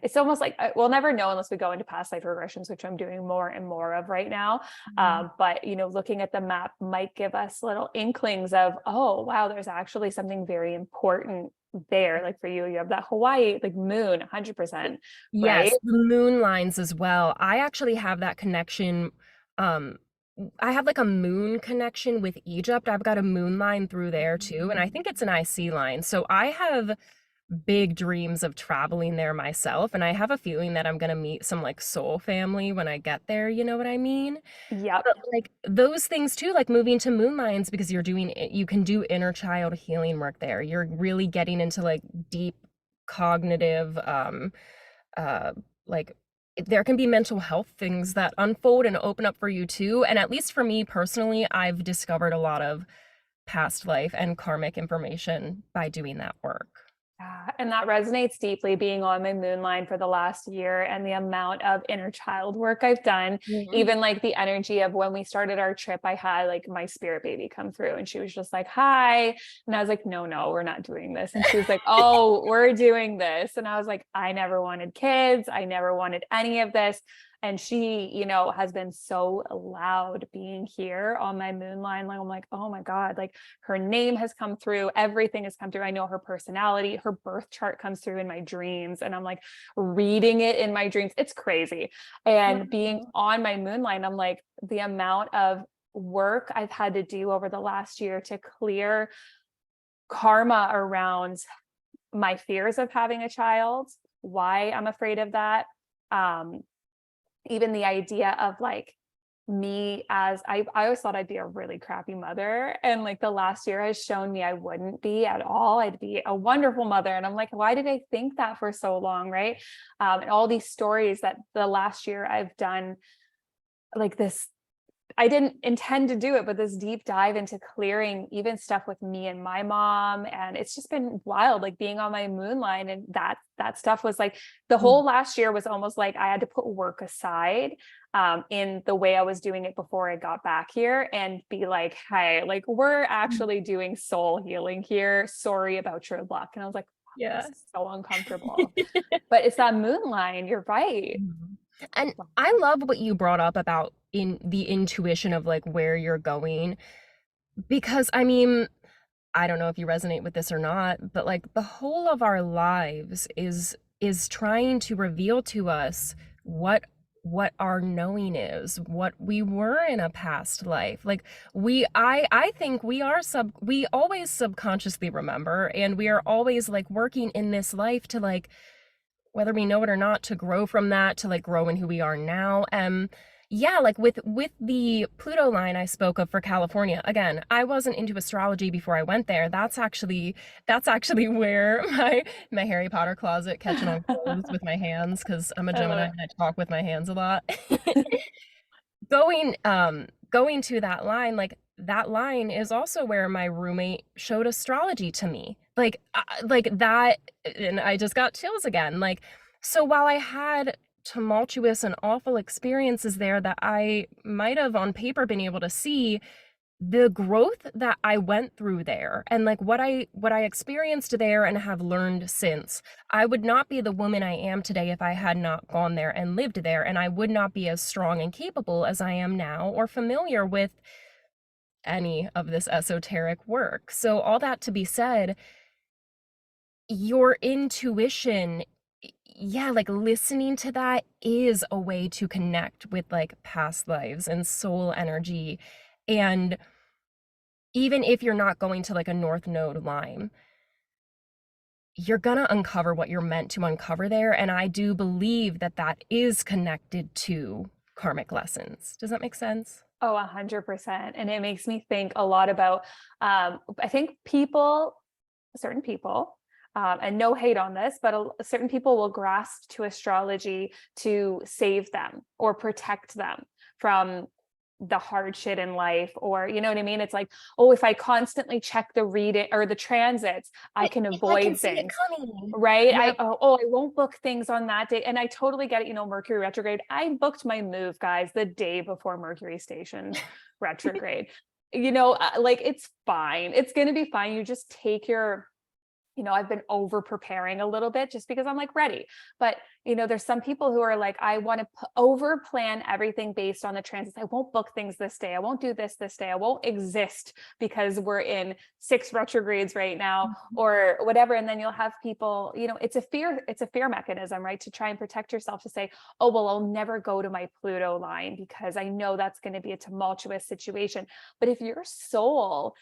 it's almost like we'll never know unless we go into past life regressions, which I'm doing more and more of right now. But looking at the map might give us little inklings of, oh wow, there's actually something very important there. Like for you, you have that Hawaii like moon, 100%, right? Yes, the moon lines as well. I actually have that connection. Um, I have like a moon connection with Egypt. I've got a moon line through there too, and I think it's an IC line. So I have big dreams of traveling there myself, and I have a feeling that I'm gonna meet some like soul family when I get there, you know what I mean? Yep. But like those things too, like moving to moon lines because you can do inner child healing work there. You're really getting into like deep cognitive uh like there can be mental health things that unfold and open up for you too. And at least for me personally, I've discovered a lot of past life and karmic information by doing that work. Yeah, and that resonates deeply being on my moon line for the last year and the amount of inner child work I've done. Mhm. Even like the energy of when we started our trip, I had like my spirit baby come through and she was just like, hi. And I was like, no, no, we're not doing this. And she was like, oh, we're doing this. And I was like, I never wanted kids. I never wanted any of this. And she, has been so loud being here on my moon line. Like, I'm like, oh my God, like her name has come through, everything has come through. I know her personality, her birth chart comes through in my dreams, and I'm like reading it in my dreams. It's crazy. And being Wow. on my moon line, I'm like, the amount of work I've had to do over the last year to clear karma around my fears of having a child, why I'm afraid of that. Um, Even the idea of like me as I always thought I'd be a really crappy mother. And like the last year has shown me I wouldn't be at all. I'd be a wonderful mother. And I'm like, why did I think that for so long? Right. And all these stories that the last year I've done like this I didn't intend to do it, but this deep dive into clearing even stuff with me and my mom. And it's just been wild, like being on my moon line. And that stuff was like the whole last year was almost like I had to put work aside in the way I was doing it before I got back here and be like, hey, like we're actually doing soul healing here. Sorry about your luck. And I was like, this Yeah. is so uncomfortable. But it's that moon line. You're right. Mhm. And I love what you brought up about in the intuition of like where you're going, because I mean, I don't know if you resonate with this or not, but like the whole of our lives is trying to reveal to us what our knowing is, what we were in a past life. Like I think we always subconsciously remember, and we are always like working in this life to like, whether we know it or not, to grow from that, to like grow in who we are now. Yeah, like with the Pluto line I spoke of for California, again, I wasn't into astrology before I went there. That's actually where my Harry Potter closet catching on clothes with my hands, because I'm a I love Gemini it. and I talk with my hands a lot. Going to that line, like that line is also where my roommate showed astrology to me, like that, and I just got chills again. Like, so while I had tumultuous and awful experiences there that I might have on paper been able to see, the growth that I went through there and like what I experienced there and have learned since, I would not be the woman I am today if I had not gone there and lived there, and I would not be as strong and capable as I am now or familiar with any of this esoteric work. So all that to be said, your intuition, yeah, like listening to that is a way to connect with like past lives and soul energy. And even if you're not going to like a North Node line, you're gonna uncover what you're meant to uncover there. And I do believe that that is connected to karmic lessons. Does that make sense? Oh, 100%. And it makes me think a lot about, I think certain people, and no hate on this, but certain people will grasp to astrology to save them or protect them from the hard shit in life, or you know what I mean? It's like, oh, if I constantly check the reading or the transits, I can I can avoid see it things. coming. Right. Yep. I won't book things on that day. And I totally get it. You know, Mercury retrograde. I booked my move, guys, the day before Mercury stationed retrograde. You know, like it's fine. It's going to be fine. You just take your, you know, I've been over preparing a little bit just because I'm like ready. But, you know, there's some people who are like, I want to over plan everything based on the transits. I won't book things this day. I won't do this day. I won't exist because we're in 6 retrogrades right now or whatever. And then you'll have people, you know, it's a fear mechanism, right? To try and protect yourself, to say, oh, well, I'll never go to my Pluto line because I know that's going to be a tumultuous situation. But if your soul,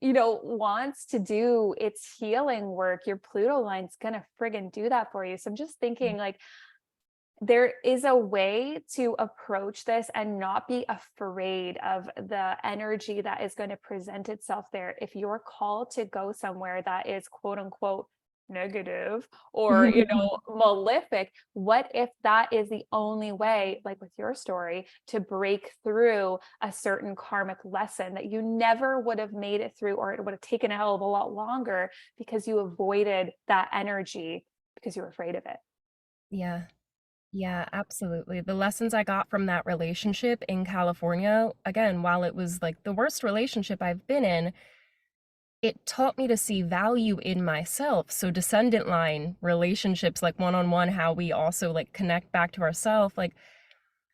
you know, wants to do its healing work, your Pluto line's gonna friggin' do that for you. So I'm just thinking like there is a way to approach this and not be afraid of the energy that is going to present itself there. If you're called to go somewhere that is quote unquote negative or, you know, malefic, what if that is the only way, like with your story, to break through a certain karmic lesson that you never would have made it through, or it would have taken a hell of a lot longer because you avoided that energy because you were afraid of it. Yeah. Yeah, absolutely. The lessons I got from that relationship in California, again, while it was like the worst relationship I've been in, it taught me to see value in myself. So descendant line relationships, like one-on-one, how we also like connect back to ourselves, like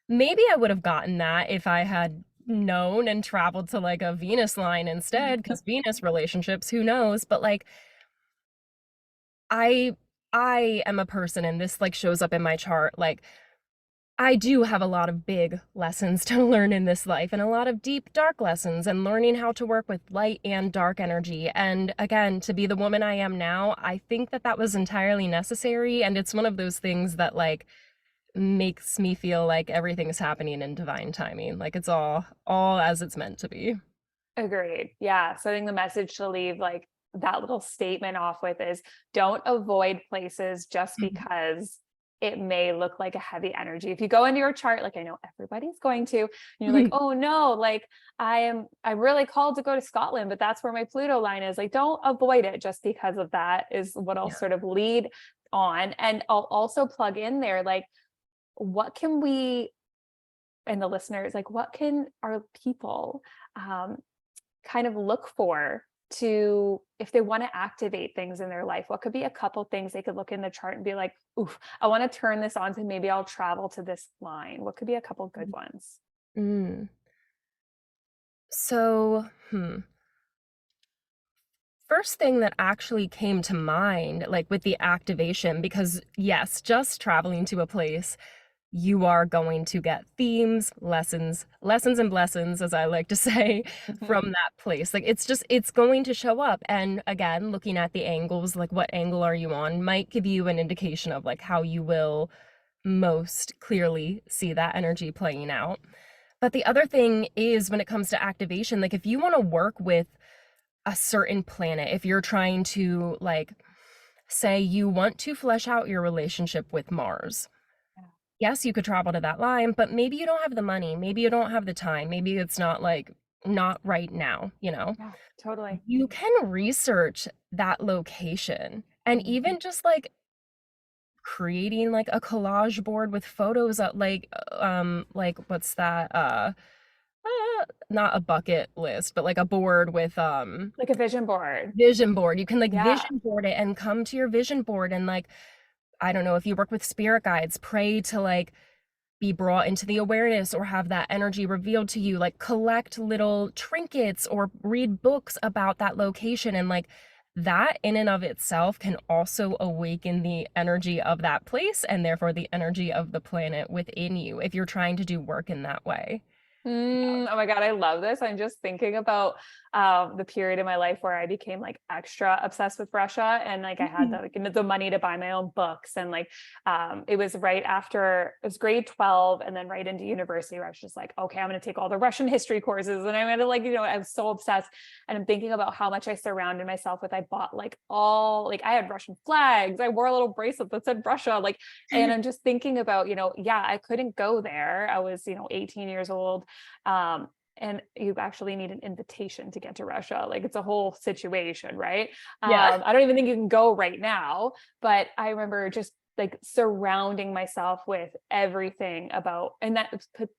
maybe I would have gotten that if I had known and traveled to like a Venus line instead, because Venus relationships, who knows? But like I I am a person, and this like shows up in my chart, like I do have a lot of big lessons to learn in this life, and a lot of deep, dark lessons, and learning how to work with light and dark energy. And again, to be the woman I am now, I think that that was entirely necessary. And it's one of those things that like makes me feel like everything is happening in divine timing. Like it's all as it's meant to be. Agreed. Yeah. So I think the message to leave like that little statement off with is don't avoid places just Mhm. because it may look like a heavy energy. If you go into your chart, like I know everybody's going to, and you're like, oh no, like I'm really called to go to Scotland, but that's where my Pluto line is. Like, don't avoid it just because of that, is what I'll Yeah. sort of lead on. And I'll also plug in there, like, what can we, and the listeners, like, what can our people um, kind of look for to, if they want to activate things in their life? What could be a couple things they could look in the chart and be like, oof, I want to turn this on, to maybe I'll travel to this line? What could be a couple good ones? Mm. So, first thing that actually came to mind, like with the activation, because yes, just traveling to a place, you are going to get themes, lessons and blessings, as I like to say, from that place. Like it's going to show up. And again, looking at the angles, like what angle are you on, might give you an indication of like how you will most clearly see that energy playing out. But the other thing is when it comes to activation, like if you want to work with a certain planet, if you're trying to like say you want to flesh out your relationship with Mars, Yeah, yes, you could travel to that line, but maybe you don't have the money, maybe you don't have the time, maybe it's not like not right now, you know. yeah, totally. You can research that location and Mm. even just like creating like a collage board with photos of like what's that not a bucket list, but like a board with Like a vision board. vision board. You can like Yeah. vision board it and come to your vision board and like I don't know, if you work with spirit guides, pray to like be brought into the awareness or have that energy revealed to you, like collect little trinkets or read books about that location. And like that in and of itself can also awaken the energy of that place and therefore the energy of the planet within you if you're trying to do work in that way. Oh my God, I love this. I'm just thinking about the period in my life where I became like extra obsessed with Russia, and like I had Mhm. the money to buy my own books. And like it was right after, it was grade 12 and then right into university, where I was just like, okay, I'm going to take all the Russian history courses. And I'm going to, like, I was so obsessed. And I'm thinking about how much I surrounded myself with. I bought like all, like I had Russian flags. I wore a little bracelet that said Russia. Like, and I'm just thinking about, yeah, I couldn't go there. I was, 18 years old. Um, and you actually need an invitation to get to Russia. Like, it's a whole situation, right? Yeah. I don't even think you can go right now, but I remember just like surrounding myself with everything about, and that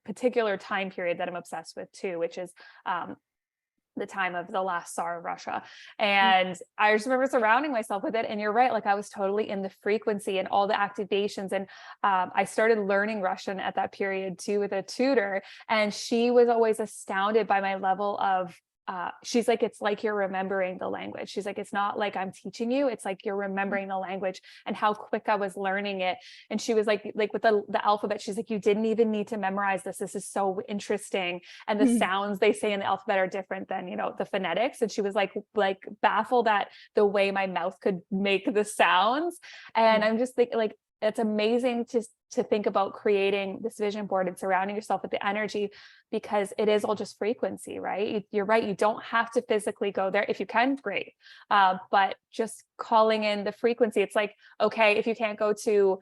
particular time period that I'm obsessed with too, which is um, the time of the last Tsar of Russia. And I just remember surrounding myself with it. And you're right, like I was totally in the frequency and all the activations. And I started learning Russian at that period too with a tutor. And she was always astounded by my level of she's like, it's like you're remembering the language. She's like, it's not like I'm teaching you, it's like you're remembering the language, and how quick I was learning it. And she was like with the alphabet, she's like, you didn't even need to memorize this. This is so interesting. And the sounds they say in the alphabet are different than, the phonetics. And she was like baffled at the way my mouth could make the sounds. And I'm just thinking, like, it's amazing to think about creating this vision board and surrounding yourself with the energy, because it is all just frequency, right? You're right. You don't have to physically go there. If you can, great. But just calling in the frequency, it's like, okay, if you can't go to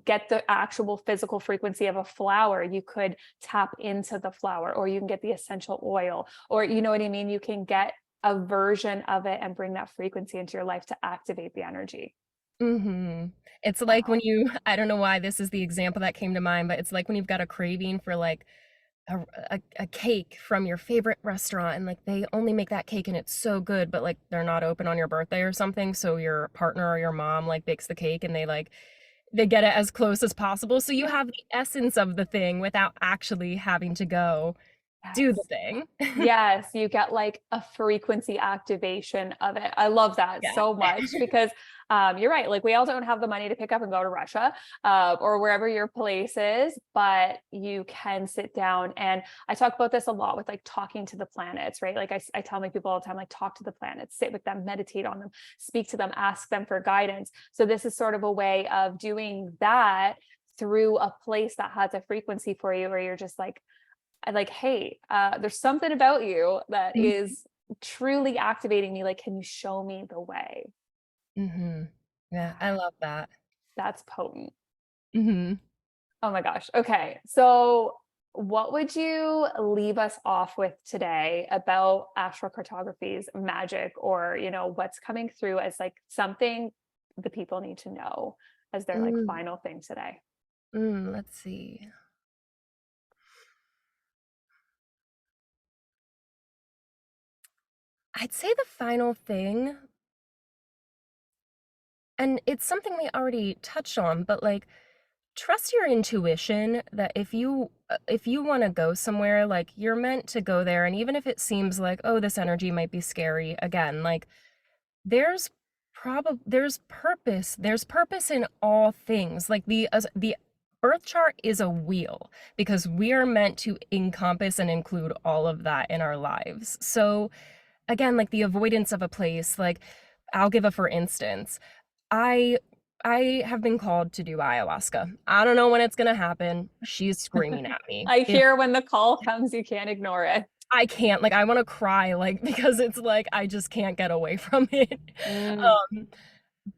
get the actual physical frequency of a flower, you could tap into the flower, or you can get the essential oil, or you know what I mean? You can get a version of it and bring that frequency into your life to activate the energy. It's like when Wow. you, I don't know why this is the example that came to mind, but it's like when you've got a craving for like a cake from your favorite restaurant and like they only make that cake and it's so good, but like they're not open on your birthday or something. So your partner or your mom like bakes the cake and they get it as close as possible. So you Yeah. have the essence of the thing without actually having to go do the Yes. thing. Yes, you get like a frequency activation of it. I love that Yeah. so much, because you're right. Like, we all don't have the money to pick up and go to Russia or wherever your place is, but you can sit down. And I talk about this a lot with like talking to the planets, right? Like I tell my people all the time, like, talk to the planets, sit with them, meditate on them, speak to them, ask them for guidance. So this is sort of a way of doing that through a place that has a frequency for you, where you're just like, hey, there's something about you that is truly activating me. Like, can you show me the way? Mm-hmm. Yeah, I Yeah. love that. That's potent. Hmm. Oh my gosh. Okay. So what would you leave us off with today about astrocartography's magic, or, what's coming through as like something the people need to know as their like Mm, final thing today? let's see. I'd say the final thing, and it's something we already touched on, but like trust your intuition that if you want to go somewhere, like you're meant to go there, and even if it seems like, oh, this energy might be scary, again, like there's there's purpose in all things. Like the birth chart is a wheel because we are meant to encompass and include all of that in our lives. So again, like the avoidance of a place, like I'll give a for instance. I I have been called to do ayahuasca. I don't know when it's gonna happen. She's screaming at me. I If hear when the call comes, you can't ignore it. I can't, like, I want to cry, like, because it's like I just can't get away from it. Mm, Um,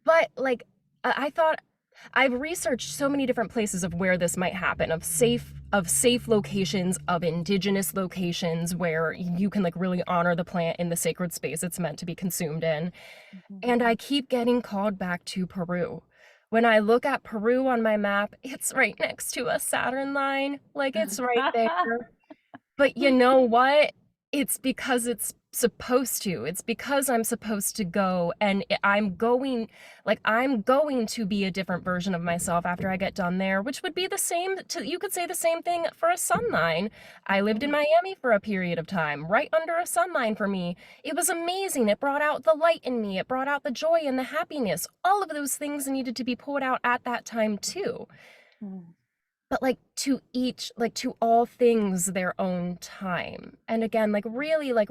but like I thought I've researched so many different places of where this might happen, of safe locations, of indigenous locations where you can like really honor the plant in the sacred space it's meant to be consumed in. mhm. And I keep getting called back to Peru. When I look at Peru on my map, it's right next to a Saturn line. Like it's right there. But you know what? It's because it's supposed to. It's because I'm supposed to go, and I'm going to be a different version of myself after I get done there, which would be the same to, you could say the same thing for a sun line. I lived in Mhm. Miami for a period of time, right under a sun line for me. It was amazing. It brought out the light in me. It brought out the joy and the happiness. All of those things needed to be pulled out at that time too. Mm. But like to each, like to all things their own time. And again, like really, like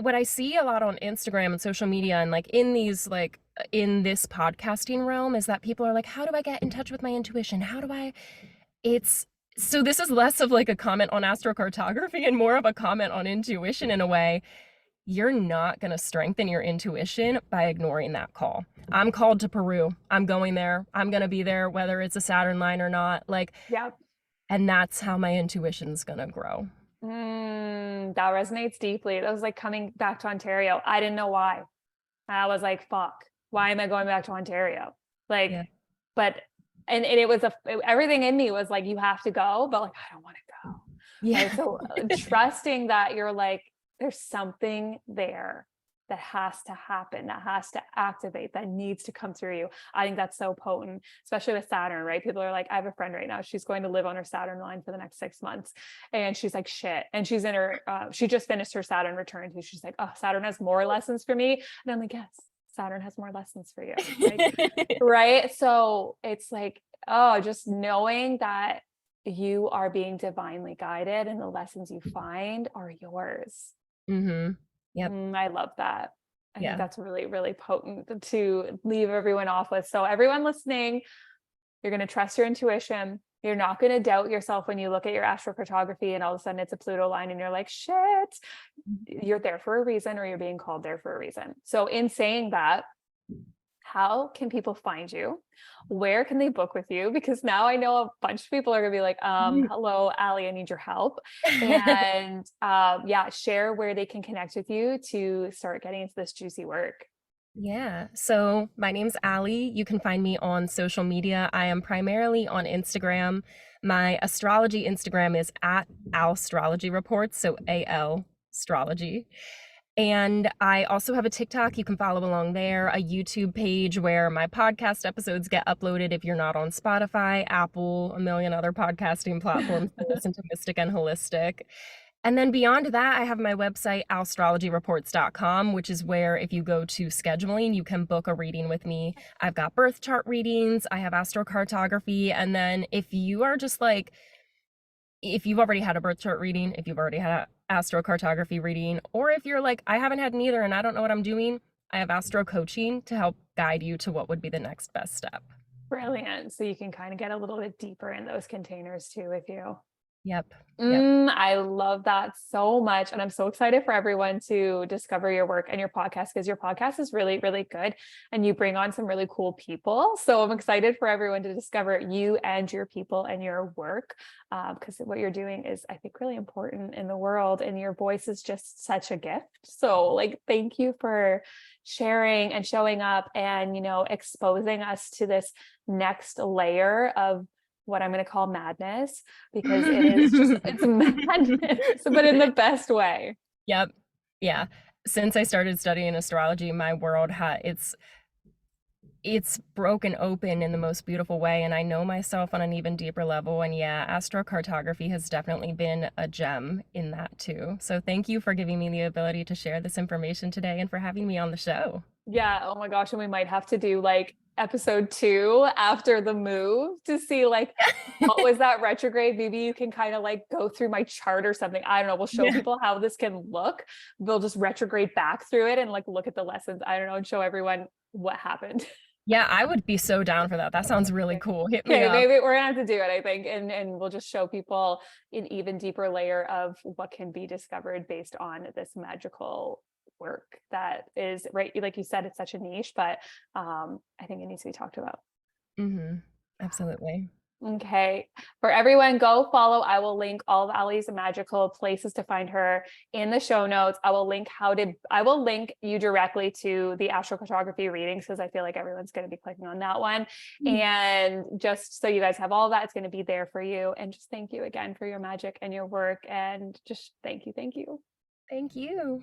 what I see a lot on Instagram and social media and like in these like in this podcasting realm is that people are like, how do I get in touch with my intuition? How do I it's so this is less of like a comment on astrocartography and more of a comment on intuition in a way. You're not going to strengthen your intuition by ignoring that call. I'm called to Peru. I'm going there. I'm going to be there, whether it's a Saturn line or not. Like, Yep. and that's how my intuition's going to grow. That resonates deeply. That was like coming back to Ontario. I didn't know why. I was like, fuck, why am I going back to Ontario? Like, Yeah. but, and it was everything in me was like, you have to go, but like, I don't want to go. Yeah. Right. So trusting that you're like, there's something there that has to happen, that has to activate, that needs to come through you. I think that's so potent, especially with Saturn, right? People are like, I have a friend right now. She's going to live on her Saturn line for the next 6 months. And she's like, shit. And she's in her, she just finished her Saturn return too. She's like, oh, Saturn has more lessons for me. And I'm like, yes, Saturn has more lessons for you. Like, right. So it's like, oh, just knowing that you are being divinely guided and the lessons you find are yours. Mm-hmm. Yep. I love that. I think Yeah. that's really, really potent to leave everyone off with. So everyone listening, you're going to trust your intuition. You're not going to doubt yourself when you look at your astrocartography and all of a sudden it's a Pluto line and you're like, shit, you're there for a reason, or you're being called there for a reason. So in saying that, how can people find you? Where can they book with you? Because now I know a bunch of people are gonna be like, hello, Alli, I need your help. And yeah, share where they can connect with you to start getting into this juicy work. Yeah. So my name's Alli. You can find me on social media. I am primarily on Instagram. My astrology Instagram is at Al-strology reports, so Al-strology. And I also have a TikTok. You can follow along there, a YouTube page where my podcast episodes get uploaded if you're not on Spotify, Apple, a million other podcasting platforms to listen to Mystic and Holistic. And then beyond that, I have my website, astrologyreports.com, which is where if you go to scheduling, you can book a reading with me. I've got birth chart readings, I have astrocartography, and then if you are just like, if you've already had a birth chart reading, if you've already had an astrocartography reading, or if you're like, I haven't had neither and I don't know what I'm doing, I have Astro Coaching to help guide you to what would be the next best step. Brilliant. So you can kind of get a little bit deeper in those containers too with you. Yep. Yep. I love that so much. And I'm so excited for everyone to discover your work and your podcast, because your podcast is really, really good and you bring on some really cool people. So I'm excited for everyone to discover you and your people and your work, because what you're doing is, I think, really important in the world, and your voice is just such a gift. So like, thank you for sharing and showing up and, exposing us to this next layer of what I'm going to call madness, because it is just, it's madness, but in the best way. Yep. Yeah. Since I started studying astrology, my world it's broken open in the most beautiful way, and I know myself on an even deeper level. And yeah, astrocartography has definitely been a gem in that too. So thank you for giving me the ability to share this information today and for having me on the show. Yeah. Oh my gosh. And we might have to do like episode 2 after the move to see like, what was that retrograde? Maybe you can kind of like go through my chart or something. I don't know. We'll show Yeah. people how this can look. They'll just retrograde back through it and like look at the lessons. I don't know, and show everyone what happened. Yeah, I would be so down for that. That sounds really cool. Hit me Okay, up. maybe we're gonna have to do it, I think, and we'll just show people an even deeper layer of what can be discovered based on this magical work that is, right, like you said, it's such a niche, but I think it needs to be talked about. Absolutely. Okay, for everyone, go follow. I will link all of Alli's magical places to find her in the show notes. I will link you directly to the Astro-Cartography readings, because I feel like everyone's going to be clicking on that one. And just so you guys have all of that, it's going to be there for you. And just thank you again for your magic and your work. And just thank you. Thank you. Thank you.